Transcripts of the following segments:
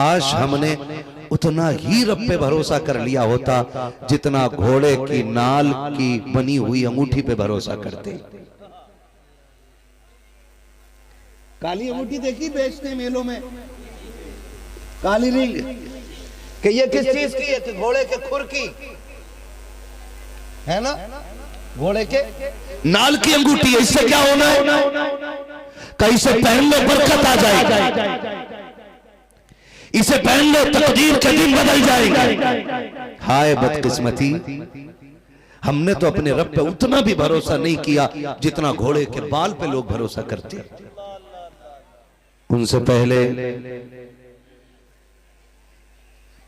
काश हमने उतना ही रब पे भरोसा कर लिया होता जितना घोड़े की नाल की बनी हुई अंगूठी पे भरोसा करते। काली अंगूठी देखी बेचते मेलों में, काली रिंग, कि ये किस चीज की है? कि घोड़े के खुर की है ना, घोड़े के नाल की अंगूठी है। इससे क्या होना है? कहीं से पहन लो बरकत आ जाएगी, इसे पहन लो तकदीर के दिन बदल जाएंगे। हाय बदकिस्मती, हमने तो अपने रब पे उतना भी भरोसा नहीं किया जितना घोड़े के बाल पे लोग भरोसा करते। उनसे पहले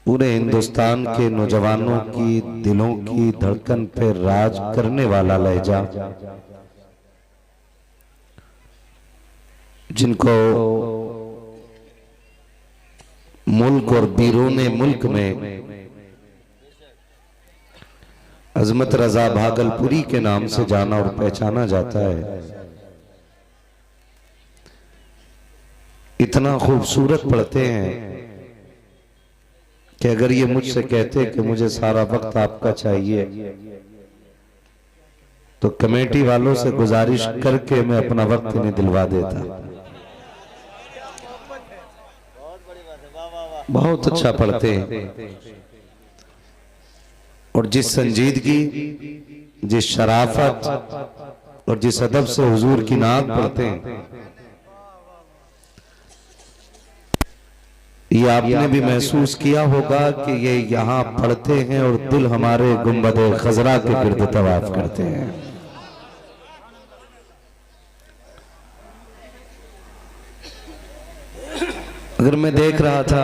पूरे हिंदुस्तान के नौजवानों की दिलों की धड़कन पे राज करने वाला लहजा, जिनको मुल्क और बीरूने मुल्क में अजमत रजा भागलपुरी के नाम से जाना और पहचाना जाता है, इतना खूबसूरत पढ़ते हैं कि अगर ये मुझसे कहते कि मुझे सारा वक्त आपका चाहिए तो कमेटी वालों से गुजारिश करके मैं अपना वक्त इन्हें दिलवा देता। बहुत अच्छा पढ़ते हैं और जिस संजीदगी, जिस शराफत और जिस अदब से हुजूर की नात पढ़ते हैं, ये आपने भी महसूस किया होगा कि ये यहाँ पढ़ते हैं और दिल हमारे गुंबद खजरा के गिर्द तवाफ करते हैं। अगर मैं देख रहा था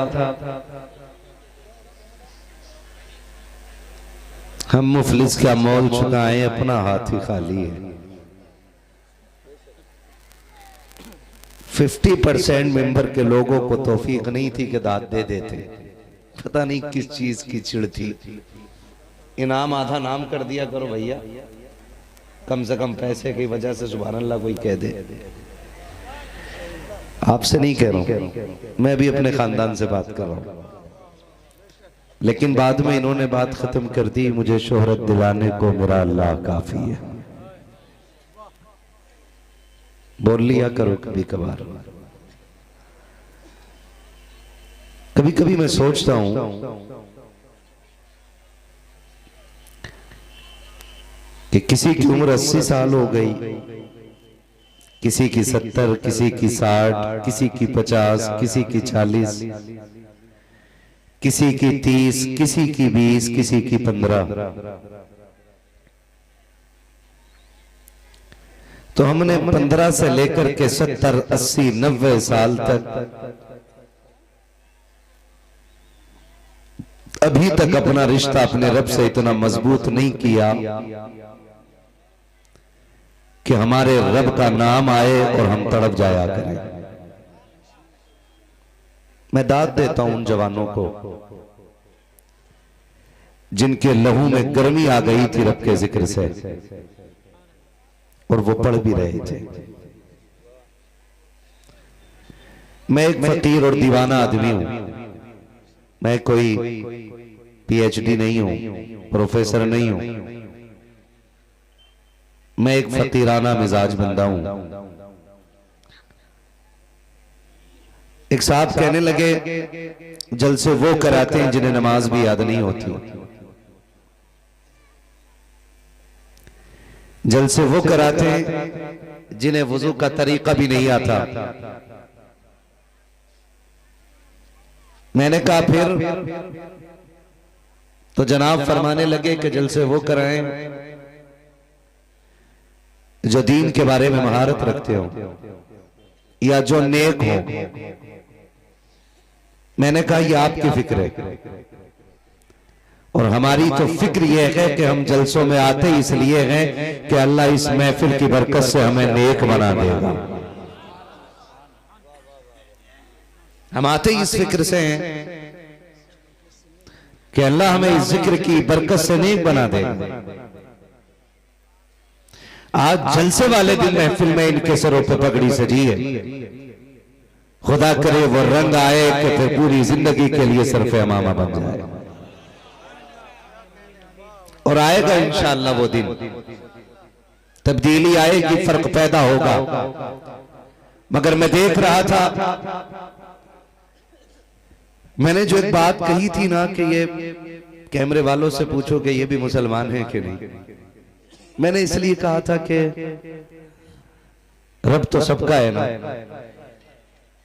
हम मुफलिस का मोल चुकाएं, अपना हाथ ही खाली है। 50% मेंबर के लोगों को तौफीक नहीं थी कि दाद दे देते, पता नहीं किस चीज की चिड़ थी। इनाम आधा नाम कर दिया करो भैया, कम से कम पैसे की वजह से सुभान अल्लाह कोई कह दे। आपसे नहीं कह रहा हूं, मैं भी अपने खानदान से बात कर रहा हूं, लेकिन बाद में इन्होंने बात खत्म कर दी, मुझे शोहरत दिलाने को मेरा अल्लाह काफी है। बोल लिया करो कभी कभार। कभी कभी मैं सोचता हूं कि किसी की उम्र 80 साल हो गई, किसी की 70, किसी की 60, किसी की 50, किसी की 40, किसी की 30, किसी की 20, किसी की 15। तो हमने 15 से लेकर के 70, 80, 90 साल तक अभी तक अपना रिश्ता अपने रब से इतना मजबूत नहीं किया कि हमारे रब का नाम आए और हम तड़प जाया करें। मैं दाद देता हूं उन जवानों को जिनके लहू में गर्मी आ गई थी रब के जिक्र से और वो पढ़ भी रहे थे। मैं एक फकीर और दीवाना आदमी हूं, मैं कोई पीएचडी नहीं हूं, प्रोफेसर नहीं हूं, मैं एक फकीराना मिजाज बंदा हूं। एक साहब कहने लगे जलसे वो कराते हैं जिन्हें नमाज भी याद नहीं होती, जलसे वो कराते हैं जिन्हें वुजू का तरीका भी नहीं आता। मैंने कहा फिर? तो जनाब फरमाने लगे कि जलसे वो कराएं जो दीन के बारे में महारत रखते हो या जो नेक हो। मैंने कहा ये आपकी फिक्र है और हमारी तो फिक्र यह है कि हम जलसों में आते इसलिए हैं कि अल्लाह इस महफिल की बरकत से हमें नेक बना देगा। हम आते इस फिक्र से हैं कि अल्लाह हमें इस जिक्र की बरकत से नेक बना देगा। आज जलसे वाले दिन महफिल में इनके सरों पर पगड़ी सजी है, खुदा करे वो रंग आए कि फिर पूरी जिंदगी के लिए सरफ अमामा बन जाए। और आएगा इंशाअल्लाह वो दिन, तब्दीली आएगी, फर्क पैदा होगा। मगर मैं देख रहा था, मैंने जो एक बात कही थी ना कि ये कैमरे वालों से पूछो कि ये भी मुसलमान हैं कि नहीं। मैंने इसलिए कहा था कि रब तो सबका है ना,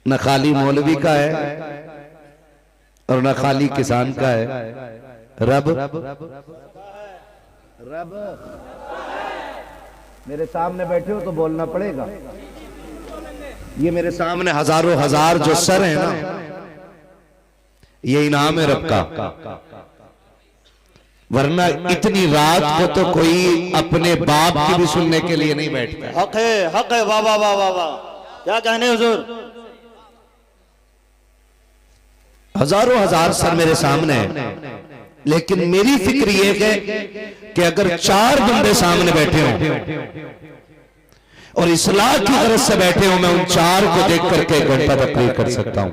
न खाली मौलवी का है और न खाली किसान का है। रब रब मेरे सामने बैठे हो तो बोलना पड़ेगा। ये मेरे सामने हजारों हजार जो सर है ना, ये इनाम है रब का। वरना इतनी रात को तो कोई अपने बाप की भी सुनने के लिए नहीं बैठता। हक है, वाह वाह वाह वाह वाह, क्या कहने हुजूर। हजारों हजार सर मेरे सामने है, लेकिन मेरी फिक्र ये है कि अगर 4 बंदे सामने बैठे हों और इस्लाह की गरज से बैठे हो, मैं उन 4 को देख करके एक घंटा तकरीर कर सकता हूं।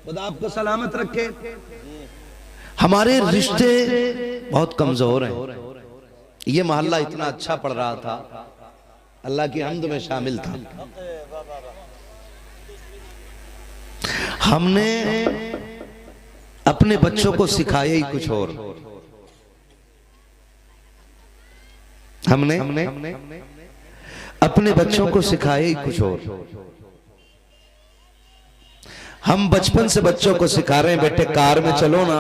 खुदा आपको सलामत रखे। हमारे रिश्ते बहुत कमजोर हैं। ये मोहल्ला इतना अच्छा पढ़ रहा था, अल्लाह की हम्द में शामिल था। हमने अपने बच्चों को सिखाया ही कुछ और। हमने अपने बच्चों को सिखाया ही कुछ और। हम बचपन से बच्चों को सिखा रहे हैं, बेटे कार में चलो ना,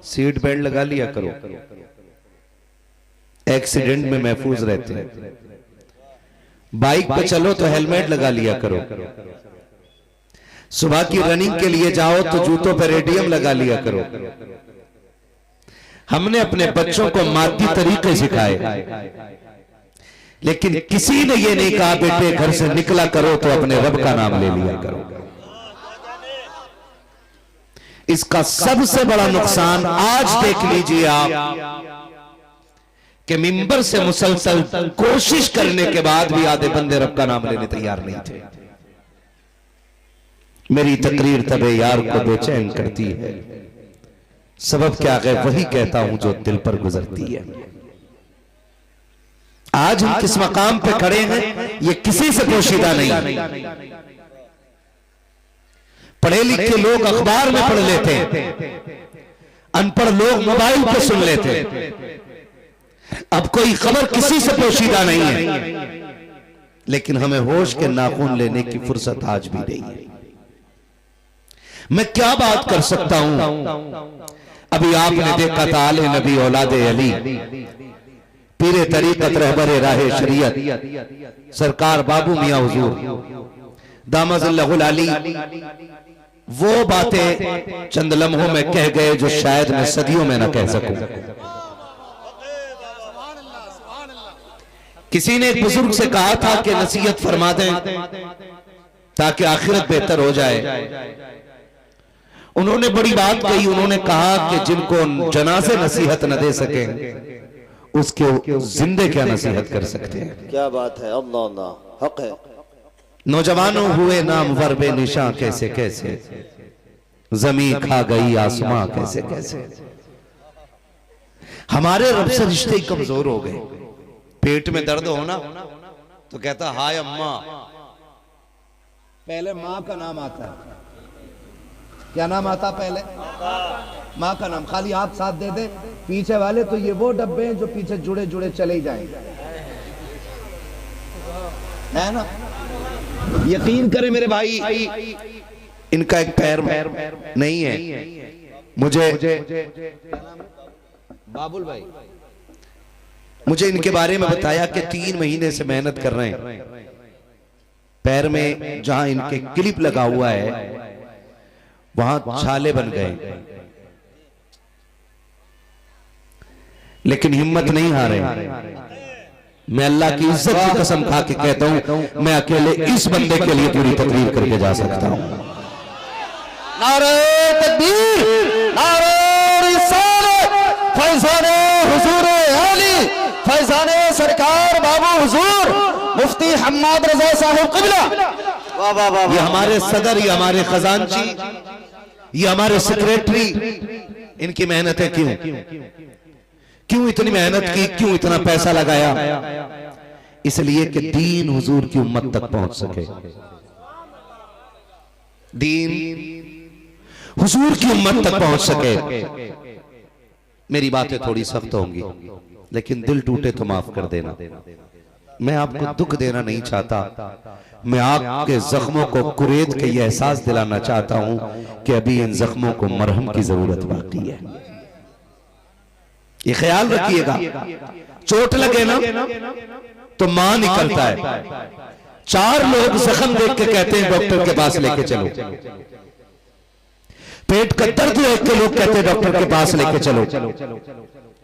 सीट बेल्ट लगा लिया करो, एक्सीडेंट में महफूज रहते हैं। बाइक पे चलो तो हेलमेट लगा लिया करो। सुबह की रनिंग के लिए जाओ तो जूतों पर रेडियम लगा लिया करो। हमने अपने बच्चों को मादी तरीके सिखाए, लेकिन किसी ने ये नहीं कहा बेटे घर से निकला करो तो अपने रब का नाम ले लिया करो। इसका सबसे बड़ा नुकसान आज देख लीजिए आप कि मिंबर से मुसलसल कोशिश करने के बाद भी आधे बंदे रब का नाम लेने तैयार नहीं थे। मेरी तकरीर तबे यार को बेचैन करती है, सबब क्या है वही कहता हूं जो दिल पर गुजरती है। आज हम किस मकाम पे खड़े हैं ये किसी से पोशीदा नहीं। पढ़े लिखे लोग अखबार में पढ़ लेते हैं, अनपढ़ लोग मोबाइल पे सुन लेते हैं। अब कोई खबर किसी से पोशीदा नहीं है, लेकिन हमें होश के नाखून लेने की फुर्सत आज भी नहीं है। मैं क्या बात कर सकता हूं। अभी आपने देखा था आले नबी औलादे अली, पीरे तरीकत रहबरे राहे शरीयत सरकार बाबू मियां हुजूर दामज़ल्लहुल अली वो बातें चंद लम्हों में कह गए जो शायद मैं सदियों में न कह सकूं। किसी ने एक बुजुर्ग से कहा था कि नसीहत फरमा दें ताकि आखिरत बेहतर हो जाए। उन्होंने बड़ी बात कही, उन्होंने कहा कि जिनको जनाज़े नसीहत न दे सके उसके जिंदे क्या नसीहत कर सकते हैं। क्या बात है, अल्लाह अल्लाह, हक है। नौजवानों हुए नाम वर्बे निशा कैसे कैसे, जमीन खा गई आसमां कैसे कैसे। हमारे रब से रिश्ते कमजोर हो गए। पेट में दर्द होना तो कहता हाय अम्मा। पहले माँ का नाम आता है। क्या नाम आता पहले? माँ का नाम। खाली हाथ साथ दे दे पीछे वाले तो ये वो डब्बे हैं जो पीछे जुड़े जुड़े चले जाएंगे, है ना। यकीन करें मेरे भाई, इनका एक पैर नहीं है। मुझे बाबुल भाई मुझे इनके बारे में बताया कि 3 महीने से मेहनत कर रहे हैं। पैर में जहां इनके क्लिप लगा हुआ है वहां छाले बन गए, लेकिन हिम्मत नहीं हारे। मैं अल्लाह की इज्जत की कसम खा के कहता हूं, मैं अकेले इस बंदे के लिए पूरी तकरीर करके जा सकता हूं। नारे तकबीर, नारे रिसालत, फैज़ाने हुजूर अली, फैज़ाने सरकार बाबू हुजूर मुफ्ती हम्माद रजा साहब क़िबला, वाह वाह वाह ये हमारे सदर, ये हमारे खजानची, ये हमारे सेक्रेटरी, इनकी मेहनत है। क्यों इतनी मेहनत की, क्यों इतना पैसा लगाया? इसलिए कि दीन हुजूर की उम्मत तक पहुंच सके। दीन हुजूर की उम्मत तक पहुंच सके। मेरी बातें थोड़ी सख्त होंगी, लेकिन दिल टूटे तो माफ कर देना। मैं आपको दुख देना नहीं चाहता, मैं आपके जख्मों को कुरेद के ये एहसास दिलाना चाहता हूं कि अभी इन जख्मों को मरहम की जरूरत बाकी है। ये ख्याल रखिएगा, चोट लगे ना तो मां निकलता है। 4 लोग जख्म देख के कहते हैं डॉक्टर के पास लेके चलो। पेट का दर्द देख के लोग कहते हैं डॉक्टर के पास लेके चलो।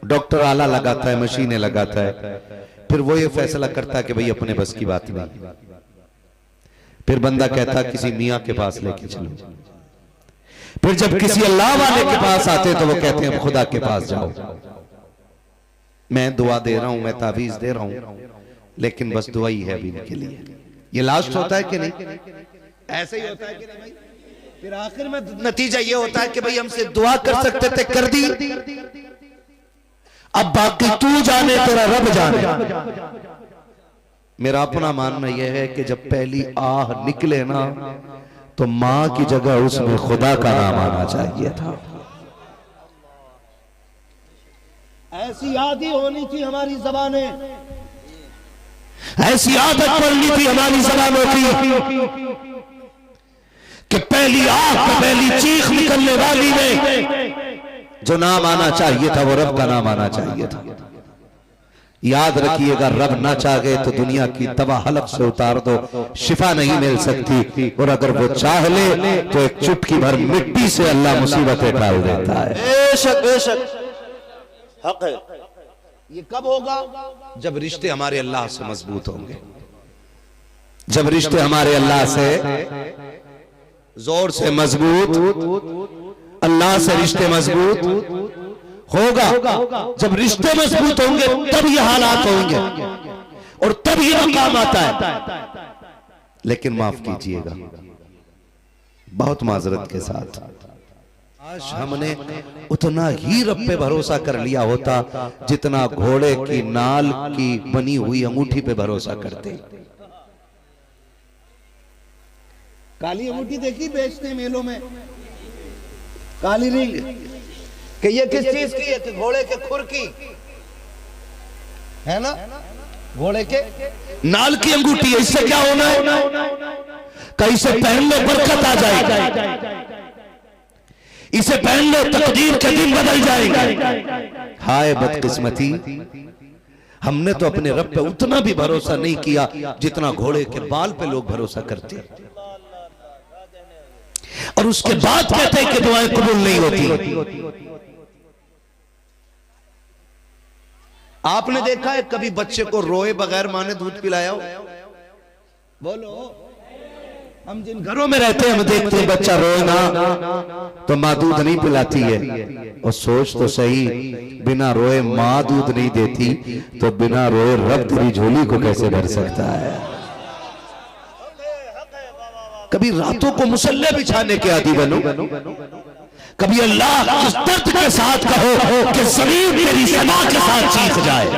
डॉक्टर आला लगाता है, मशीनें लगाता है, फिर वो ये फैसला करता है कि भाई अपने बस की बात नहीं। फिर बंदा कहता किसी मियां के पास लेके चलो। फिर जब किसी अल्लाह वाले के पास आते तो वो कहते हैं खुदा के पास जाओ। मैं दुआ दे रहा हूं, मैं तावीज दे रहा हूं, लेकिन बस दुआ ही है अभी इनके लिए। ये लास्ट होता है कि नहीं? ऐसे ही होता है कि नहीं भाई? फिर आखिर में नतीजा ये होता है कि भाई हमसे दुआ कर सकते थे, कर दी, अब बाकी तू जाने, तेरा रब जाने। मेरा अपना मानना यह है कि जब पहली आह निकले ना तो मां की जगह उसमें खुदा का नाम आना चाहिए था। ऐसी आदत होनी थी हमारी ज़बानें, ऐसी आदत पड़नी थी हमारी ज़बानों की कि पहली आह पे पहली चीख निकलने वाली में जो नाम आना चाहिए था वो रब का नाम आना चाहिए था। याद रखिएगा, रब ना चाहे तो दुनिया की दवा हलक से उतार दो, शिफा नहीं मिल सकती, और अगर वो चाह ले तो एक चुटकी भर मिट्टी से अल्लाह मुसीबतें टाल देता है। बेशक बेशक हक है। ये कब होगा? जब रिश्ते हमारे अल्लाह से मजबूत होंगे, जब रिश्ते हमारे अल्लाह से जोर से मजबूत, अल्लाह से रिश्ते मजबूत होगा। जब रिश्ते मजबूत होंगे तब ये हालात होंगे और तब ये मकाम आता है। लेकिन माफ कीजिएगा, बहुत माजरत के साथ, आज हमने उतना ही रब पे भरोसा कर लिया होता जितना घोड़े की नाल की बनी हुई अंगूठी पे भरोसा करते। काली अंगूठी देखी बेचते मेलों में, काली रिंग, कि ये किस चीज की है? कि घोड़े के खुर की है ना, घोड़े के नाल की अंगूठी है। इससे क्या होना है? कहीं से पहन लो बरकत आ जाएगी, इसे पहन लो तकदीर के दिन बदल जाएंगे। हाय बदकिस्मती, हमने तो अपने रब पे उतना भी भरोसा नहीं किया जितना घोड़े के बाल पे लोग भरोसा करते, और उसके बाद कहते हैं कि दुआएं कबूल नहीं होती। आपने देखा है कभी बच्चे को रोए बगैर मां ने दूध पिलाया हो? बोलो। हम जिन घरों में रहते हैं हम देखते हैं बच्चा रोए ना तो मां दूध नहीं पिलाती है, और सोच तो सही, बिना रोए मां दूध नहीं देती तो बिना रोए रब तेरी झोली को कैसे भर सकता है? कभी रातों को मुसल्ले बिछाने के आदी बनो, कभी अल्लाह इस दर्द के साथ कहो कि जमीन तेरी समा के साथ चीख जाए,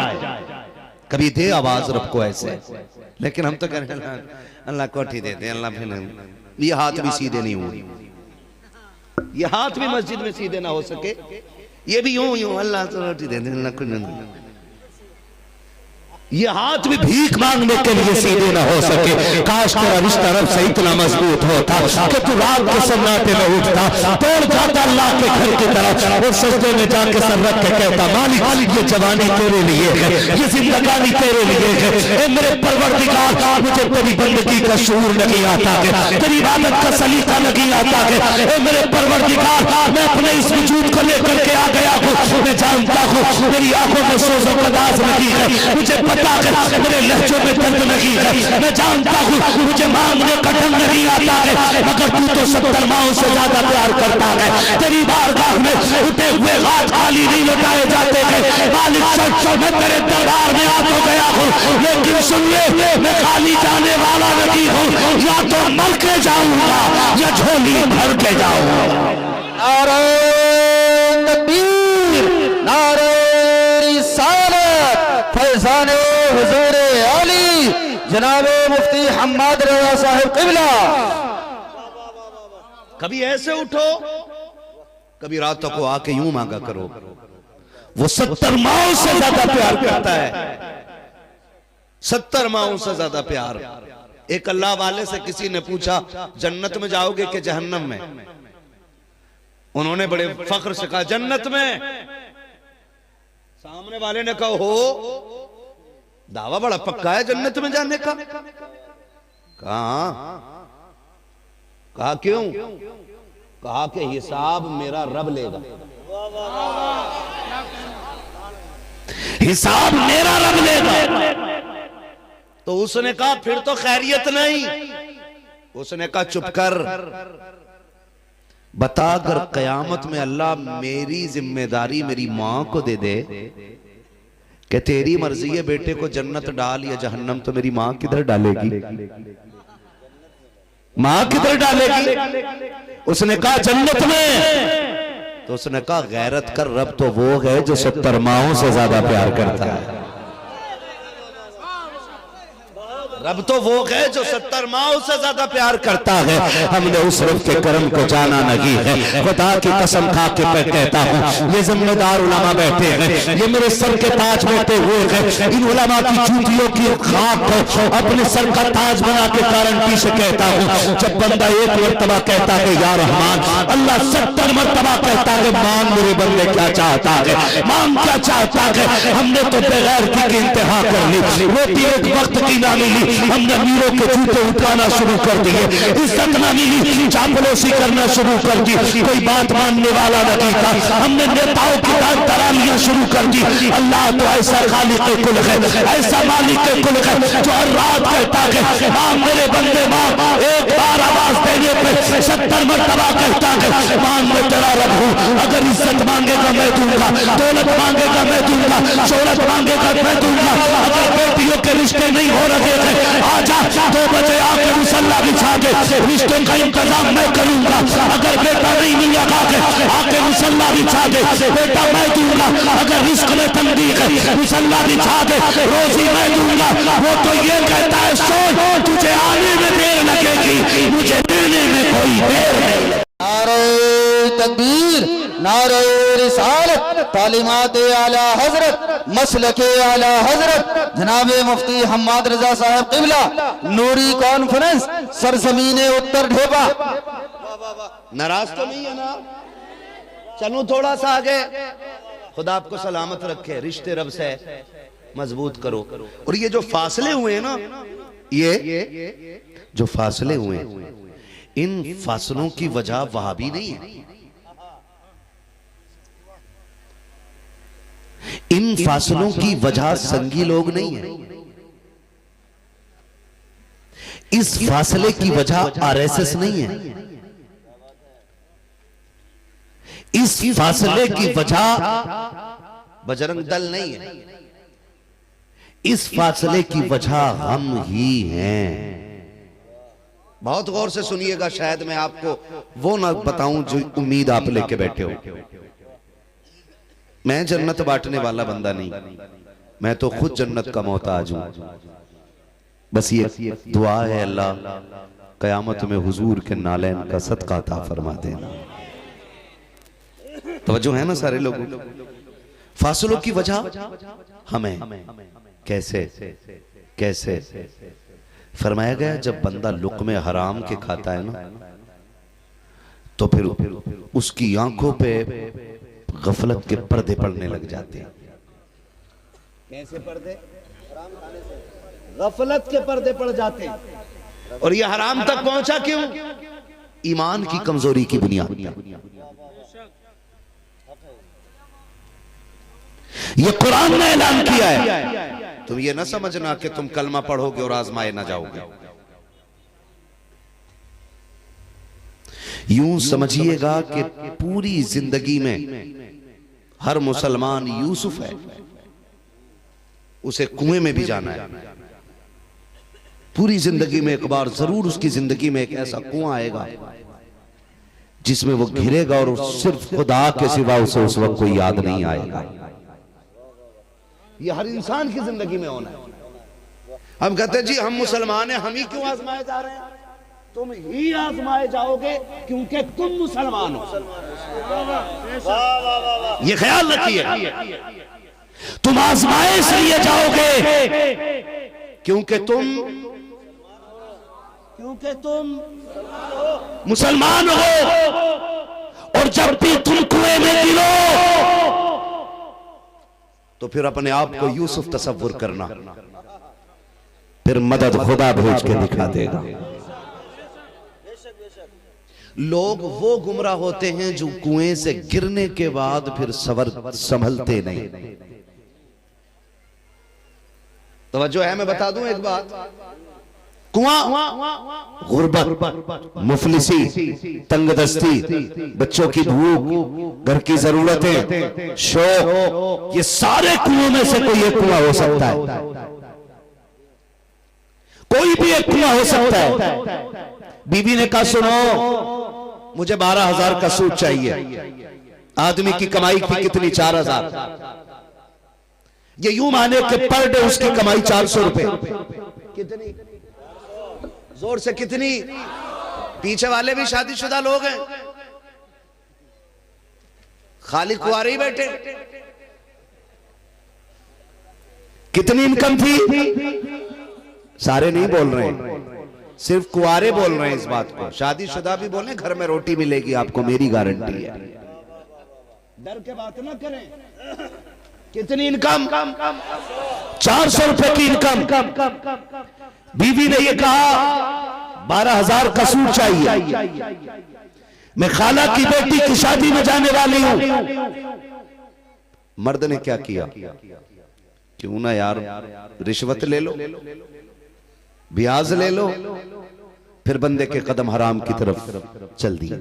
कभी दे आवाज रब को ऐसे। लेकिन हम तो कह रहे हैं अल्लाह कोठी दे दे, अल्लाह फिर ये हाथ भी सीधे नहीं हुए, ये हाथ भी मस्जिद में सीधे ना हो सके, ये भी यूं यूं अल्लाह तो रोटी दे दे, अल्लाह कुछ, ये हाथ भी भीख मांगने के लिए सीधे ना हो सके। काश तेरा रिश्ता रब से इतना मजबूत होता कि तू रात के सन्नाटे में उठता, दौड़ जाता अल्लाह के घर की तरफ और सजदे में जाके सर रख के कहता, मालिक ये जवानी तेरे लिए है, ये जिंदगानी तेरे लिए है, ए मेरे परवरदिगार मुझे तेरी बंदगी का शूर नहीं आता है, तेरी इबादत का सलीका नहीं आता है, ए मेरे परवरदिगार मैं अपने इस वजूद को लेकर के आ गया हूँ, मैं जानता हूँ मेरी आंखों में सोज़ो बर्दाश्त नहीं है, मुझे पता है मेरे लहजों में दर्द नहीं है, मैं जानता हूँ मुझे मांगने का ढंग नहीं आता है, मगर तू तो 70 माओं से ज्यादा प्यार करता है। तेरी बारगाह में उठे हुए हाथ खाली नहीं लौटाए जाते हैं। मालिक सच मैं तेरे दरबार में आ तो गया हूँ, लेकिन सुनिए मैं खाली जाने वाला नहीं हूँ, या तो मर के जाऊंगा या झोली भर के जाऊंगा। नारे तकबीर, नारे रिसालत, फैज़ाने हुजूर आली जनाबे मुफ्ती हम्माद रज़ा साहिब क़िबला। कभी ऐसे उठो, कभी रातों को आके यूं मांगा करो। वो 70 माओं से ज्यादा प्यार करता है, 70 माओं से ज्यादा प्यार। एक अल्लाह वाले से किसी ने पूछा जन्नत में जाओगे कि जहन्नम में? उन्होंने बड़े फख्र से कहा जन्नत में। सामने वाले ने कहा हो, दावा बड़ा पक्का है जन्नत में जाने का। कहा क्यों? कहा कि हिसाब मेरा रब लेगा। हिसाब मेरा रब लेगा। तो उसने कहा फिर तो खैरियत नहीं। उसने कहा चुप कर, बता अगर कयामत में अल्लाह मेरी जिम्मेदारी मेरी मां को दे दे कि तेरी मर्जी है बेटे को जन्नत डाल या जहन्नम, तो मेरी मां किधर डालेगी? मां किधर डालेगी? उसने कहा जन्नत में। तो उसने कहा गैरत कर, रब तो वो है जो 70 माओं से ज्यादा प्यार करता है। रब तो वो है जो 70 माओं से ज्यादा प्यार करता है। हमने उस रब के करम को जाना नहीं है। खुदा की कसम खा के मैं कहता हूँ, ये जिम्मेदार उलमा बैठे हैं, ये मेरे सर के ताज बैठे हुए हैं, इन उलमा की जूतियों की खाक को अपने सर का ताज बना के गारंटी से कहता हूँ, जब बंदा एक मरतबा कहता है या रहमान, अल्लाह 70 मरतबा कहता है मांग मेरे बंदे क्या चाहता है, मांग क्या चाहता है। हमने तो बगैर की इंतहा कर ली, रोटी एक वक्त की ना मिली, हमने मीरों के जूते उठाना शुरू कर दिए, इज्जत ना मिली, चापलूसी करना शुरू कर दी, कोई बात मानने वाला नहीं था, हमने नेताओं की बात तरालियां शुरू कर दी। अल्लाह तो ऐसा खालिक कुल है, ऐसा मालिक कुल है, जो हर रात कहता है मां मेरे बंदे मां, एक बार आवाज देने पे 70 मरतबा कहता है मां मैं तेरा रब हूं, अगर इज्जत मांगेगा मैं दूंगा, दौलत मांगेगा मैं दूंगा, शोहरत मांगेगा मैं दूंगा, अगर बेटियों के रिश्ते नहीं हो रहे थे आजा 2 बजे आके मुसल्ला बिछा दे, रिश्तों का इंतजाम मैं करूंगा, अगर बेटा नहीं मिल रहा है आके मुसल्ला बिछा दे, बेटा मैं दूंगा, अगर रिस्क में तंगी है मुसल्ला बिछा दे, रोजी मैं दूंगा। वो तो ये कहता है सोच तुझे आने में देर लगेगी, मुझे देने में कोई देर नहीं। नारे तकबीर, नारे रिसालत, तालीमात आला हजरत, मसलके आला हजरत जनाबे मुफ्ती हम्माद रज़ा साहिब क़िबला, नूरी कॉन्फ्रेंस, सरजमीने उत्तर ढेबा। नाराज तो नहीं है ना? चलो थोड़ा सा आगे। खुदा आपको सलामत रखे, रिश्ते रब से मजबूत करो। और ये जो फासले हुए हैं ना, ये जो फासले हुए हैं, इन फासलों की वजह वहाबी नहीं है, इन फासलों की वजह संगी लोग नहीं है, इस फासले की वजह आरएसएस नहीं है, इस फासले की वजह बजरंग दल नहीं है, इस फासले की वजह हम ही हैं। बहुत गौर से सुनिएगा, शायद मैं आपको वो ना बताऊं जो उम्मीद आप लेके बैठे हो। मैं जन्नत बांटने वाला बंदा नहीं, मैं तो खुद जन्नत का मोहताज हूं। बस ये दुआ है, अल्लाह कयामत में हुजूर के नालैन का सदका अता फरमा देना। तवज्जो है ना सारे लोगों? फासलों की वजह हमें कैसे कैसे फरमाया गया, जब बंदा लुक़्मे हराम के खाता है ना, तो फिर उसकी आंखों पे गफलत के पर्दे पड़ने लग जाते हैं। कैसे पर्दे? गफलत के पर्दे पड़ जाते हैं। और ये हराम तक पहुंचा क्यों? ईमान की कमजोरी की बुनियाद। ये कुरान ने ऐलान किया है, तुम ये ना समझना कि तुम कलमा पढ़ोगे और आजमाए ना जाओगे। यूं समझिएगा कि पूरी जिंदगी में हर मुसलमान यूसुफ है, उसे कुएं में भी जाना है। पूरी जिंदगी में एक बार जरूर उसकी जिंदगी में एक ऐसा कुआं आएगा जिसमें वो घिरेगा और सिर्फ खुदा के सिवा उसे उस वक्त कोई याद नहीं आएगा। ये हर इंसान की जिंदगी में होना है। हम कहते हैं जी हम मुसलमान हैं, हम ही क्यों आजमाए जा रहे हैं? तुम ही आजमाए जाओगे क्योंकि तुम मुसलमान हो। ये ख्याल रखिए, तुम आजमाए इसलिए जाओगे क्योंकि तुम मुसलमान हो। और जब भी तुम कुएं में गिरो तो फिर अपने आप को यूसुफ तसव्वुर करना, फिर मदद खुदा भेज के दिखा देगा। लोग वो गुमराह होते हैं जो कुएं से गिरने के बाद फिर संभलते नहीं। तवज्जो है, मैं बता दूं एक बात। कुआं गुर्बत, मुफलिसी, तंगदस्ती, बच्चों की भूख, घर की जरूरतें, शौक, ये सारे कुओं में से कोई एक कुआं हो सकता है। कोई भी एक कुआं हो सकता है। बीवी ने कहा सुनो मुझे 12,000 का सूट चाहिए। आदमी की कमाई थी कितनी? 4,000। ये यूं माने कि पर डे उसकी कमाई 400 रुपए। कितनी जोर से कितनी? पीछे वाले भी शादीशुदा लोग हैं, खाली कुंवारे ही बैठे। कितनी इनकम थी? सारे नहीं बोल रहे हैं, सिर्फ कुंवारे बोल रहे हैं इस बात को। शादीशुदा भी बोले घर में रोटी मिलेगी आपको, मेरी गारंटी है। डर के बात ना करें। कितनी इनकम? 400 रुपए की इनकम। बीवी ने ये कहा 12,000 का सूट चाहिए, मैं खाला की बेटी की शादी में जाने वाली हूं। मर्द ने क्या किया? क्यों ना यार रिश्वत ले लो, ब्याज ले लो, फिर बंदे के कदम हराम की तरफ चल दिए।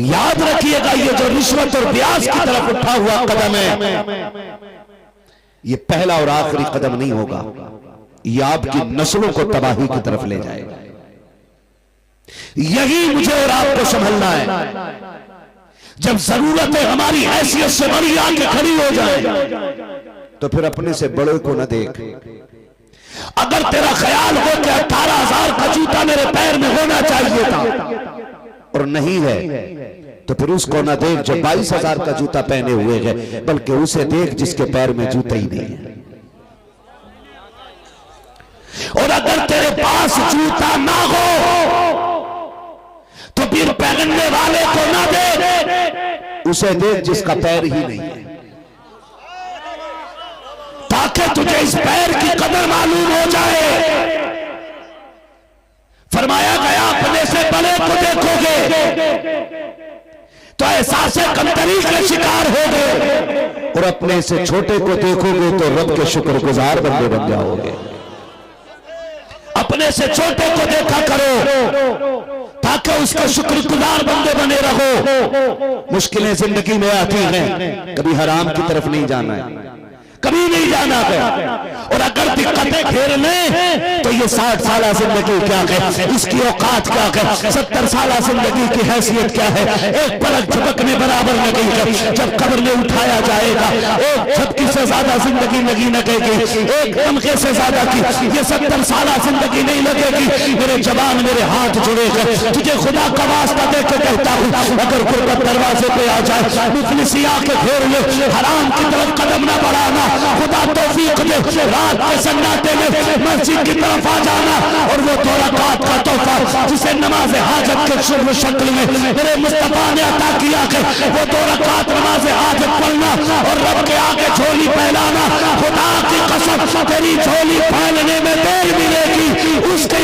याद रखिएगा ये जो रिश्वत और ब्याज की तरफ उठा हुआ कदम है, ये पहला और आखिरी कदम नहीं होगा, ये आपकी नस्लों को तबाही की तरफ ले जाएगा। यही मुझे और आपको संभलना है। जब जरूरतें हमारी हैसियत से बड़ी आके खड़ी हो जाए तो फिर अपने से बड़े को न देख। अगर तेरा ख्याल हो कि 18,000 का जूता मेरे पैर में होना चाहिए था और नहीं है, तो फिर उसको ना देख जो 22,000 का जूता पहने हुए है, बल्कि उसे देख जिसके पैर में जूता ही नहीं है। और अगर तेरे पास जूता ना हो तो फिर पहनने वाले को ना देख, उसे देख जिसका पैर ही नहीं है, ताकि तुझे इस पैर की कदर मालूम हो जाए। फरमाया गया अपने से बड़े को देखोगे तो एहसास कमतरी के शिकार होगे, और अपने से छोटे को देखोगे तो रब के शुक्रगुजार बंदे बन जाओगे। अपने से छोटे को देखा करो ताकि उसके शुक्रगुजार बंदे बने रहो। मुश्किलें जिंदगी में आती हैं, कभी हराम की तरफ नहीं जाना है, कभी नहीं जाना है। और अगर दिक्कतें घेर लें तो ये 60 साल जिंदगी क्या है, इसकी औकात क्या है, 70 साल जिंदगी की हैसियत क्या है। एक पलक झपकने बराबर लगेगी है। जब कब्र में उठाया जाएगा एक झपकी से ज्यादा जिंदगी लगी लगेगी, एक लम्हे से ज्यादा की ये 70 साल जिंदगी नहीं लगेगी। मेरे जवान मेरे हाथ जुड़े हैं, तुझे खुदा का वास्ता दे के कहता हूँ, अगर गुर्बत दरवाजे पे आ जाए, मुफलिसी आके घेर ले, हराम की तरफ कदम न बढ़ाना, खुदा तौफीक दे, रात के सन्नाटे में मस्जिद की तरफ आ जाना और वो 2 रकात का तोहफा जिसे नमाज हाजत के शुभ शक्ल में मेरे मुस्तफा ने अता किया है, वो 2 रकात नमाज हाजत पढ़ना और रब के आगे झोली फैलाना। खुदा की कसम तेरी झोली फैलने में देर मिलेगी, उसके